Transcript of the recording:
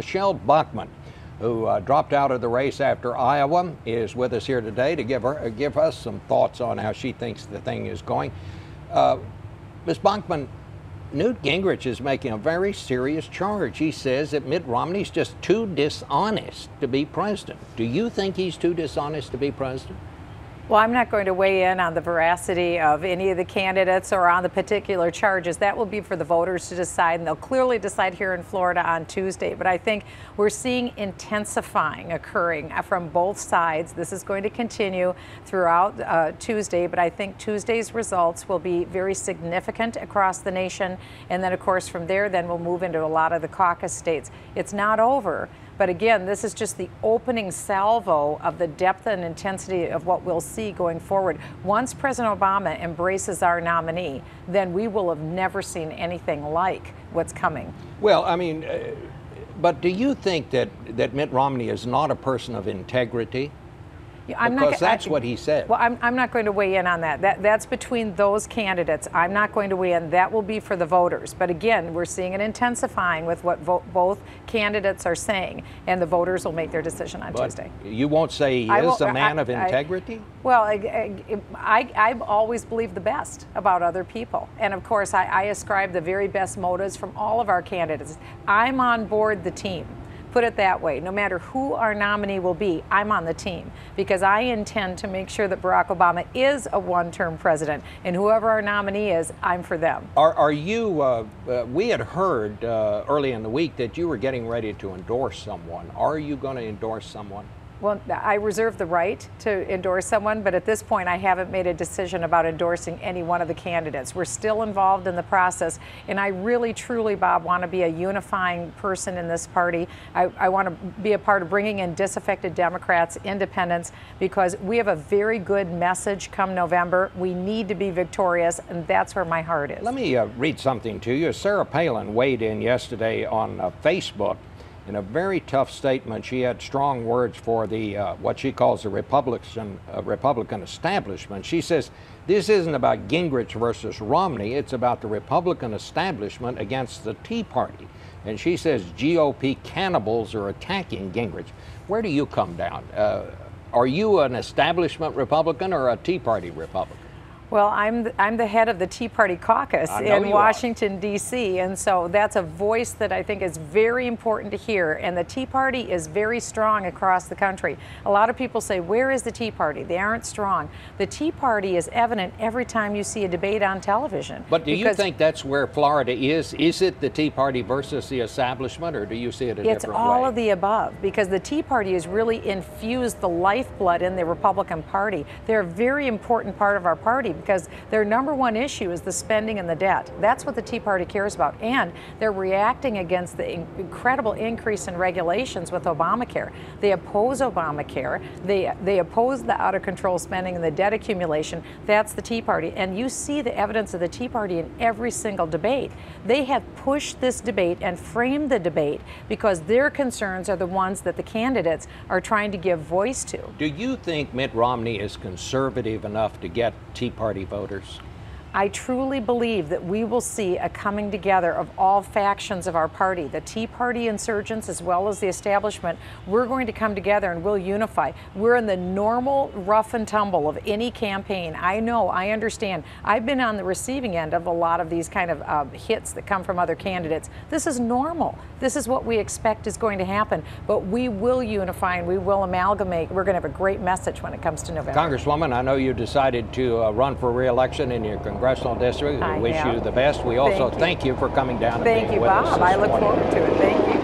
Michele Bachmann, who dropped out of the race after Iowa, is with us here today to give us some thoughts on how she thinks the thing is going. Ms. Bachmann, Newt Gingrich is making a very serious charge. He says that Mitt Romney's just too dishonest to be president. Do you think he's too dishonest to be president? Well, I'm not going to weigh in on the veracity of any of the candidates or on the particular charges. That will be for the voters to decide, and they'll clearly decide here in Florida on Tuesday. But I think we're seeing intensifying occurring from both sides. This is going to continue throughout Tuesday, but I think Tuesday's results will be very significant across the nation. And then, of course, from there, then we'll move into a lot of the caucus states. It's not over. But again, this is just the opening salvo of the depth and intensity of what we'll see going forward. Once President Obama embraces our nominee, then we will have never seen anything like what's coming. Well, I mean, but do you think that Mitt Romney is not a person of integrity? Because that's what he said. Well, I'm not going to weigh in on that. That's between those candidates. I'm not going to weigh in. That will be for the voters. But again, we're seeing it intensifying with what both candidates are saying, and the voters will make their decision on Tuesday. You won't say he is a man of integrity? Well, I've always believed the best about other people. And of course, I ascribe the very best motives from all of our candidates. I'm on board the team. Put it that way. No matter who our nominee will be, I'm on the team because I intend to make sure that Barack Obama is a one-term president, and whoever our nominee is, I'm for them. Are you, we had heard early in the week that you were getting ready to endorse someone. Are you going to endorse someone? Well, I reserve the right to endorse someone, but at this point I haven't made a decision about endorsing any one of the candidates. We're still involved in the process, and I really, truly, Bob, want to be a unifying person in this party. I want to be a part of bringing in disaffected Democrats, independents, because we have a very good message come November. We need to be victorious, and that's where my heart is. Let me read something to you. Sarah Palin weighed in yesterday on Facebook. In a very tough statement, she had strong words for the what she calls the Republican establishment. She says, this isn't about Gingrich versus Romney, it's about the Republican establishment against the Tea Party. And she says GOP cannibals are attacking Gingrich. Where do you come down? Are you an establishment Republican or a Tea Party Republican? Well, I'm the head of the Tea Party caucus in Washington, D.C., and so that's a voice that I think is very important to hear, and the Tea Party is very strong across the country. A lot of people say, where is the Tea Party? They aren't strong. The Tea Party is evident every time you see a debate on television. But do you think that's where Florida is? Is it the Tea Party versus the establishment, or do you see it a different way? It's all of the above, because the Tea Party has really infused the lifeblood in the Republican Party. They're a very important part of our party, because their number one issue is the spending and the debt. That's what the Tea Party cares about. And they're reacting against the incredible increase in regulations with Obamacare. They oppose Obamacare. They oppose the out-of-control spending and the debt accumulation. That's the Tea Party. And you see the evidence of the Tea Party in every single debate. They have pushed this debate and framed the debate because their concerns are the ones that the candidates are trying to give voice to. Do you think Mitt Romney is conservative enough to get Tea Party voters? I truly believe that we will see a coming together of all factions of our party, the Tea Party insurgents as well as the establishment. We're going to come together and we'll unify. We're in the normal rough and tumble of any campaign. I know, I understand. I've been on the receiving end of a lot of these kind of hits that come from other candidates. This is normal. This is what we expect is going to happen. But we will unify and we will amalgamate. We're going to have a great message when it comes to November. Congresswoman, I know you decided to run for re-election in your congressional district. We wish you the best. We also thank you for coming down and being with us. Thank you, Bob. I look forward to it. Thank you.